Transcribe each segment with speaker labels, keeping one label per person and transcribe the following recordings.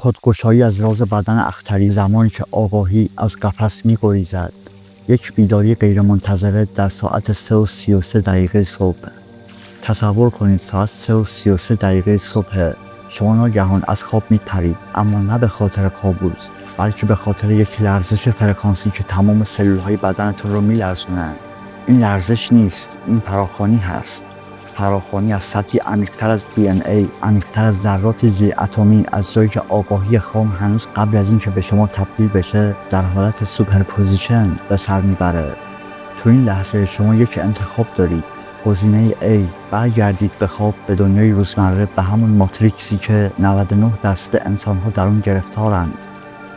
Speaker 1: خودگشایی از راز بدن اختری زمانی که آگاهی از قفس می‌گریزد. یک بیداری غیرمنتظره در ساعت 3:33 صبح. تصور کنید ساعت 3:33 صبح شما ناگهان از خواب میپرید، اما نه به خاطر کابوس، بلکه به خاطر یک لرزش فرکانسی که تمام سلولهای بدنتون رو میلرزونن. این لرزش نیست، این فراخوانی هست. فراخوانی از سطحی عمیق‌تر از DNA، عمیق‌تر از ذرات زیر اتمی، از جایی که آگاهی خام هنوز قبل از اینکه به شما تبدیل بشه در حالت سوپرپوزیشن به سر میبره. تو این لحظه شما یک انتخاب دارید. گزینه A، برگردید به خواب، به دنیای روزمره، به همون ماتریکسی که 99% انسان‌ها در اون گرفتارند.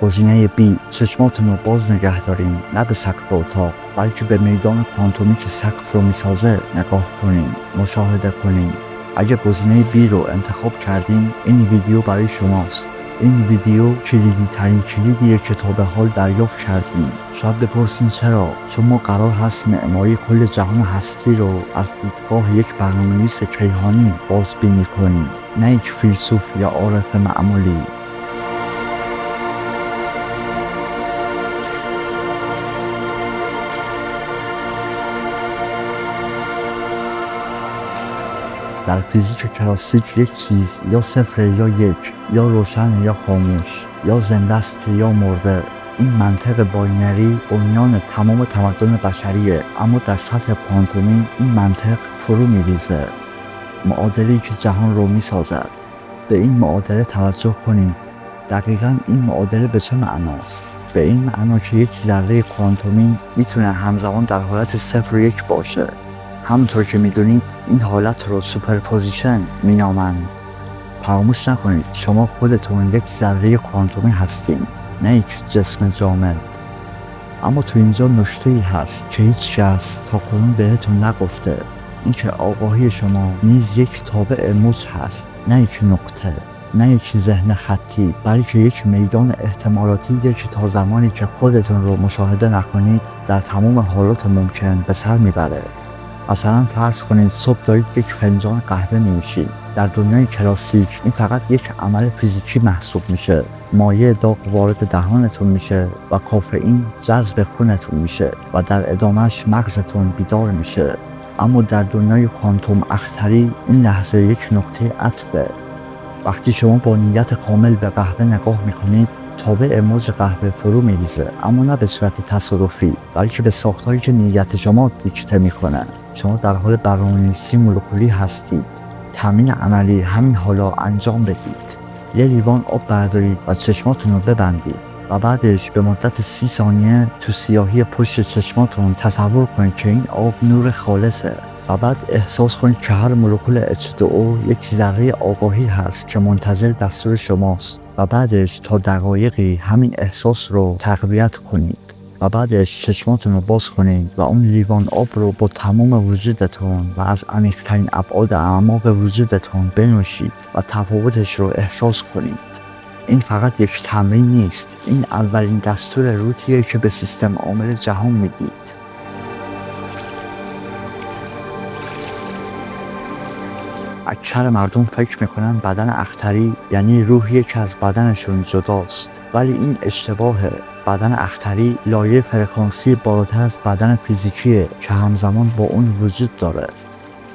Speaker 1: گزینه B، چشماتون رو باز نگه دارین، نه به سقف اتاق، بلکه به میدان کوانتومی که سقف رو میسازه نگاه کنین، مشاهده کنین. اگه گزینه B رو انتخاب کردین، این ویدیو برای شماست. این ویدیو کلیدی ترین کلیدیه که تا به حال دریافت کردیم. شاید بپرسین چرا؟ چون ما قرار هست معماری کل جهان هستی رو از دیدگاه یک برنامه‌نویس کیهانی بازبینی کنیم، نه یک فیلسوف یا عارف معمولی. در فیزیک کلاسیک یک چیز یا صفر یا یک، یا روشن یا خاموش، یا زنده است یا مرده. این منطق باینری بنیان تمام تمدن بشریه، اما در سطح کوانتومی این منطق فرو میریزه. معادله‌ای که جهان رو میسازد. به این معادله توجه کنید. دقیقاً این معادله به چه معناست؟ به این معنا که یک ذره کوانتومی میتونه همزمان در حالت 0 و 1 باشه. همونطور که میدونید این حالت رو سوپرپوزیشن مینامند. فراموش نکنید شما خودتون یک ذره کوانتومی هستین، نه یک جسم جامد. اما تو اینجا نکته‌ای هست که هیچ کس تا کنون بهتون نگفته. اینکه آگاهی شما نیز یک تابع موج هست، نه یک نقطه، نه یک ذهن خطی، بلکه یک میدان احتمالاتیه که تا زمانی که خودتون رو مشاهده نکنید در تمام حالات ممکن به سر میبره. مثلا فرض کنید صبح دارید یک فنجان قهوه می‌نوشید. در دنیای کلاسیک این فقط یک عمل فیزیکی محسوب میشه. مایع داغ وارد دهانتون میشه و کافئین جذب خونتون میشه و در ادامهش مغزتون بیدار میشه. اما در دنیای کوانتوم اختری این لحظه یک نقطه عطفه. وقتی شما با نیت کامل به قهوه نگاه میکنید، تابع موج قهوه فرو میریزه، اما نه به صورت تصادفی، بلکه به ساختاری که نیت شما دیکته میکنه. شما در حال برنامه‌نویسی مولکولی هستید. تمرین عملی همین حالا انجام بدید. یه لیوان آب بردارید و چشماتون رو ببندید و بعدش به مدت 30 ثانیه تو سیاهی پشت چشماتون تصور کنید که این آب نور خالصه و بعد احساس کنید که هر مولکول H2O یک ذره آگاهی هست که منتظر دستور شماست و بعدش تا دقایقی همین احساس رو تقویت کنید و بعدش چشماتون رو باز کنید و اون لیوان آب رو با تمام وجودتون و از عمیق‌ترین ابعاد اعماق وجودتون بنوشید و تفاوتش رو احساس کنید. این فقط یک تمرین نیست، این اولین دستور روتیه که به سیستم عامل جهان میدید. اکثر مردم فکر میکنن بدن اختری یعنی روحی که از بدنشون جداست، ولی این اشتباهه. بدن اختری لایه فرکانسی بالاتر از بدن فیزیکیه که همزمان با اون وجود داره.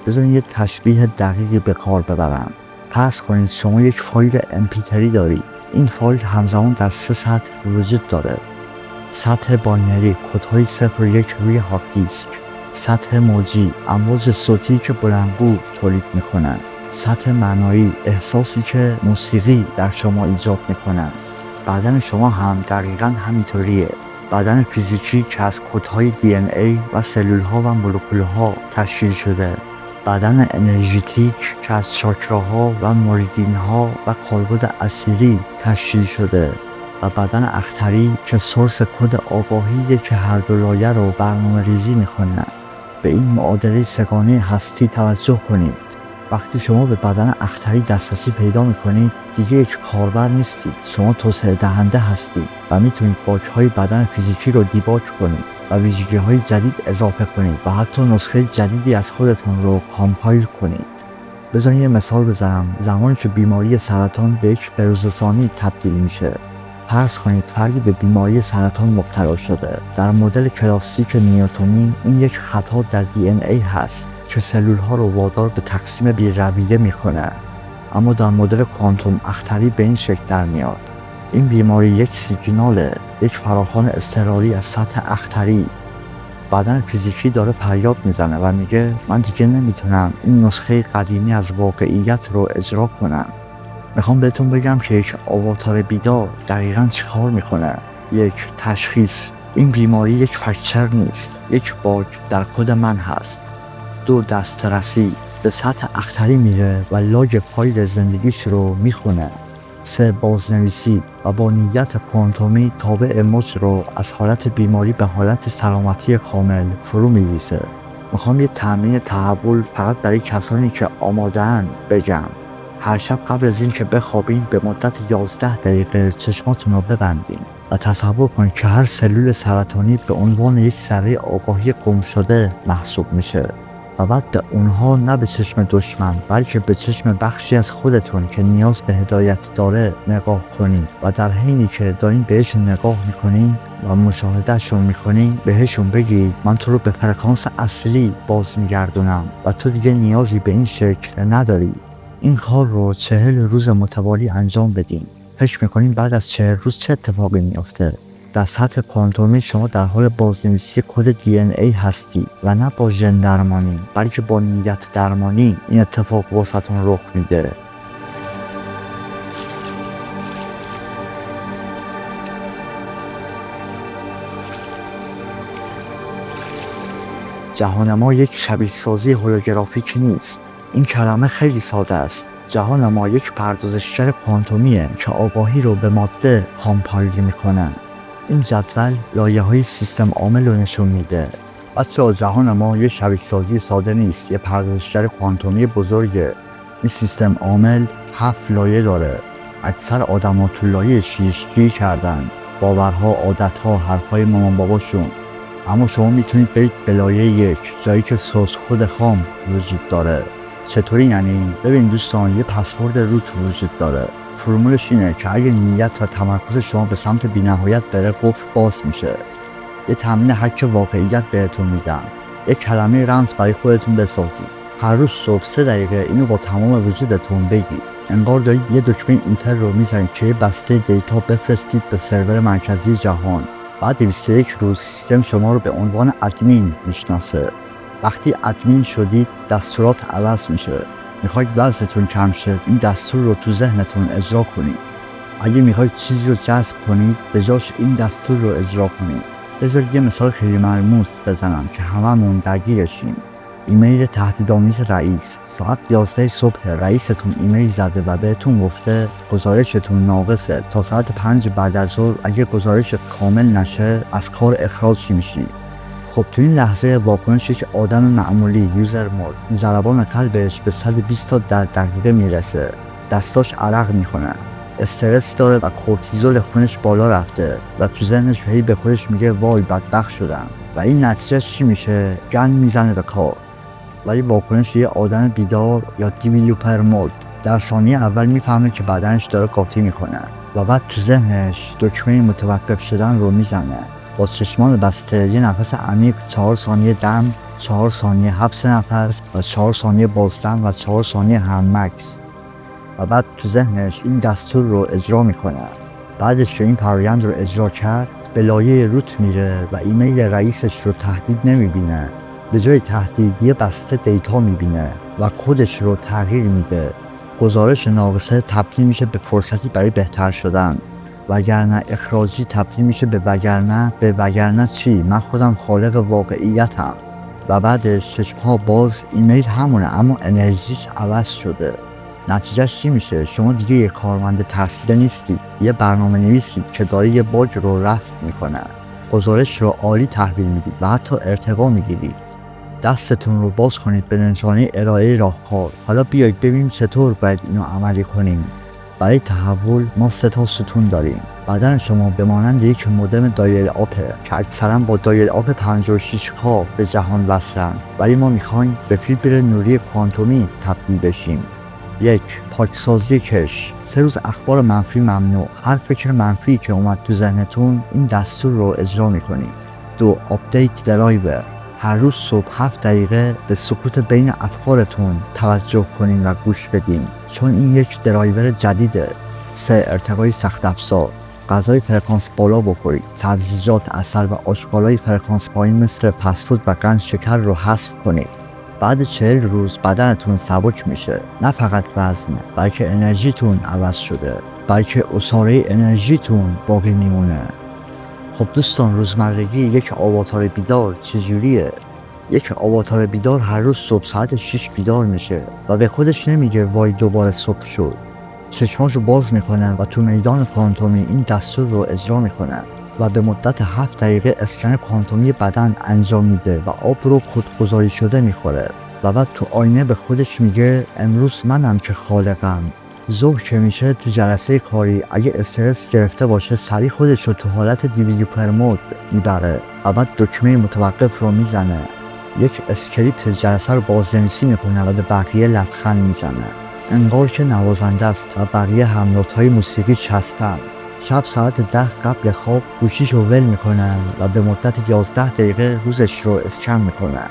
Speaker 1: بذارین یه تشبیه دقیقی به کار ببرم. فرض کنید شما یک فایل MP3 دارید. این فایل همزمان در 3 سطح وجود داره. سطح باینری، کدهای 0 و 1 روی هارد دیسک. سطح موجی، امواج صوتی که بلندگو تولید میکنن. سطح معنایی، احساسی که موسیقی در شما ایجاد میکنن. بدن شما هم دقیقاً همینطوریه. بدن فیزیکی که از کدهای DNA و سلولها و مولکولها تشکیل شده. بدن انرژیتیک که از چاکراها و مریدینها و کالبد اسیری تشکیل شده و بدن اختری که سورس کد آگاهیه که هر دو لایه رو برنامه ریزی میکنه. به این معادله سگانه هستی توجه کنید. وقتی شما به بدن اختری دسترسی پیدا میکنید، دیگه یک کاربر نیستید. شما توسعه دهنده هستید و میتونید باگ‌های بدن فیزیکی رو دیباگ کنید و ویژگی‌های جدید اضافه کنید و حتی نسخه جدیدی از خودتون رو کامپایل کنید. بذارین یه مثال بزنم. زمانی که بیماری سرطان به یک بروزرسانی تبدیل میشه، فرض کنید فردی به بیماری سرطان مبتلا شده. در مدل کلاسیک نیوتنی این یک خطا در DNA هست که سلول ها رو وادار به تقسیم بی‌رویه میکنه، اما در مدل کوانتوم اختری به این شکل در میاد. این بیماری یک سیگناله، یک فراخوان اضطراری از سطح اختری. بدن فیزیکی داره فریاد میزنه و میگه من دیگه نمیتونم این نسخه قدیمی از واقعیت رو اجرا کنم. میخوام بهتون بگم که یک آواتار بیدار دقیقاً چیکار میکنه. یک، تشخیص. این بیماری یک فکچر نیست، یک باگ در کد من هست. دو، دسترسی. به سطح اختری میره و لاگ فایل زندگیش رو میخونه. سه، بازنویسی و با نیت کوانتومی تابع مچ رو از حالت بیماری به حالت سلامتی کامل فرو میریزه. میخوام یه تمرین تحول فقط برای کسانی که آماده‌اند بگم. هر شب قبل از این که بخوابین به مدت 11 دقیقه چشماتون رو ببندین و تصور کنید که هر سلول سرطانی به عنوان یک ذره آگاهی گم شده محسوب میشه و بعد به اونها نه به چشم دشمن بلکه به چشم بخشی از خودتون که نیاز به هدایت داره نگاه کنید و در حینی که دارین بهش نگاه میکنین و مشاهدهشون میکنین بهشون بگید من تو رو به فرکانس اصلی باز میگردونم و تو دیگه نیازی به این شکل نداری. این کار رو 40 روز متوالی انجام بدین. فکر میکنین بعد از 40 روز چه اتفاقی میفته؟ در سطح کوانتومی شما در حال بازنویسی کد DNA هستی و نه با ژن درمانی بلکه با نیت درمانی این اتفاق واسهتون رخ میده. جهان ما یک شبیه سازی هولوگرافیک نیست. این کلمه خیلی ساده است. جهان ما یک پردازشگر کوانتومیه که آگاهی رو به ماده کامپایل میکنه. این جدول لایه‌های سیستم عامل رو نشون میده. بچه‌ها جهان ما یه شبیه سازی ساده نیست، یه پردازشگر کوانتومی بزرگه. این سیستم عامل 7 لایه داره. اکثر آدم‌ها تو لایه 6 گیر کردن. باورها، عادت‌ها، حرفای مامان باباشون. اما شما میتونید برید به لایه 1 جایی که سورس کد خام وجود داره. چطوری یعنی؟ ببین دوستان یه پسورد روت وجود داره. فرمولش اینه که اگه نیت و تمرکز شما به سمت بی‌نهایت بره قفل باز میشه. یه تمرین هک واقعیت بهتون میدم. یک کلمه رمز برای خودتون بسازید. هر روز صبح 3 دقیقه اینو با تمام وجودتون بگید. انگار دارید یه دکمه اینتر رو میزنید که یه بسته دیتا بفرستید به سرور مرکزی جهان. بعد 21 روز سیستم شما رو به عنوان ادمین میشناسه. وقتی ادمین شدید دستورات عوض میشه. میخواید وزنتون کم شه، این دستور رو تو ذهنتون اجرا کنید. اگه میخواید چیزی رو جذب کنید به جاش این دستور رو اجرا کنید. بذارید یه مثال خیلی ملموس بزنم که هممون درگیرشیم. ایمیل تهدیدآمیز رئیس. ساعت 11 صبح رئیستون ایمیل زده و بهتون گفته گزارشتون ناقصه، تا ساعت 5 بعد از ظهر اگه گزارش کامل نشه از کار اخراج میشی. خب تو این لحظه واکنش یک آدم معمولی یوزر مود ضربان قلبش به 120 تا در دقیقه میرسه. دستاش عرق میکنه. استرس داره و کورتیزول خونش بالا رفته و تو ذهنش هی به خودش میگه وای بدبخت شدم و این نتیجه چی میشه؟ گند میزنه به کار. ولی واکنش یه آدم بیدار یا دیولوپر مود در ثانیه اول میفهمه که بدنش داره قاطی میکنه و بعد تو ذهنش دکمه متوقف شدن رو میزنه. با چشمان بسته یه نفس عمیق 4 ثانیه دم، 4 ثانیه حبس نفس و 4 ثانیه بازدم و 4 ثانیه هم مکس و بعد تو ذهنش این دستور رو اجرا میکنه. بعدش که این فرآیند رو اجرا کرد به لایه روت میره و ایمیل رئیسش رو تهدید نمیبینه. به جای تهدید یه بسته دیتا میبینه و کدش رو تغییر میده. گزارش ناقصه تبدیل میشه به فرصتی برای بهتر شدن، وگرنه اخراجی تبدیل میشه به وگرنه چی؟ من خودم خالق واقعیتم. و بعدش چشمها باز ایمیل همونه اما انرژیش عوض شده. نتیجهش چی میشه؟ شما دیگه یه کارمند ترسیده نیستی، یه برنامه نویسی که داره یه باگ رو رفع میکنه. گزارش رو عالی تحویل میدید و حتی ارتقا میگیرید. دستتون رو باز کنید به نشانه ارائه راهکار. حالا بیایید ببینیم چطور باید اینو عملی کنیم. برای تحول ما 3 تا ستون داریم. بدن شما به مانند یک مودم دایره آپه که اکثرا با دایره آپ 56K به جهان وصلن، ولی ما میخوایم به فیبر نوری کوانتومی تبدیل بشیم. 1. پاکسازی کش. 3 روز اخبار منفی ممنوع. هر فکر منفی که اومد تو ذهنتون این دستور رو اجرا میکنید. 2. آپدیت درایور. هر روز صبح 7 دقیقه به سکوت بین افکارتون توجه کنین و گوش بدین، چون این یک درایور جدیده. 3. ارتقای سخت افزار. غذای فرکانس بالا بخورید. سبزیجات، عسل و آشغالای فرکانس پایین مثل فست‌فود و قند شکر رو حذف کنید. بعد 40 روز بدنتون سبک میشه. نه فقط وزن، بلکه انرژیتون عوض شده، بلکه عصاره انرژیتون باقی میمونه. خب دوستان، روزمرگی یک آواتار بیدار چجوریه؟ یک آواتار بیدار هر روز صبح ساعت 6 بیدار میشه و به خودش نمیگه وای دوباره صبح شد. چشماشو باز میکنه و تو میدان کوانتومی این دستور رو اجرا میکنه و به مدت 7 دقیقه اسکن کوانتومی بدن انجام میده و آب رو خودگذاری شده میخوره و بعد تو آینه به خودش میگه امروز منم که خالقم. ظهر که میشه تو جلسه کاری اگه استرس گرفته باشه سریع خودش رو تو حالت دیویدیو پرمود میبره و بعد دکمه متوقف رو میزنه. یک اسکریپت جلسه رو بازنویسی میکنه و به بقیه لبخند میزنه انگار که نوازنده است و بقیه هم نوت‌های موسیقی چستن. شب ساعت 10 قبل خواب گوشیش رو ول میکنن و به مدت 11 دقیقه روزش رو اسکن میکنن.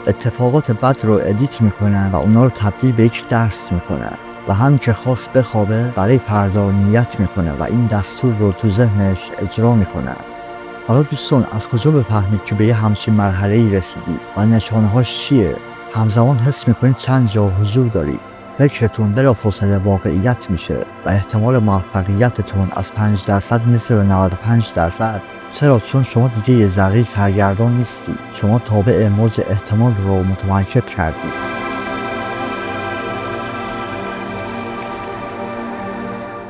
Speaker 1: اتفاقات بد رو ادیت میکنن و اونا رو تبدیل به یک درس میکنن و هم که خواست بخوابه برای فردا نیت میکنه و این دستور رو تو ذهنش اجرا میکنه. حالا دوستان، از کجا بفهمید که به یه همچین مرحله‌ای رسیدید و نشانه‌هاش چیه؟ همزمان حس میکنید چند جا حضور دارید. فکرتون بلافاصله واقعیت میشه و احتمال موفقیتتون از 5% میرسه به 95%. چرا؟ چون شما دیگه یه ذره سرگردان نیستید. شما تابع موج احتمال رو متمرکز کردید.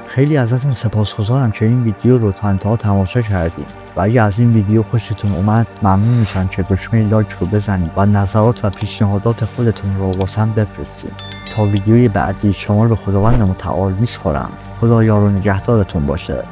Speaker 1: خیلی ازتون سپاسگزارم که این ویدیو رو تا انتها تماشا کردید و اگه از این ویدیو خوشتون اومد ممنون میشم که دکمه لایک رو بزنید و نظرات و پیشنهادات خودتون رو واسم بفرستید. تا ویدیوی بعدی شما رو به خداوند متعال میسپارم. خدا یار و نگهدارتون باشه.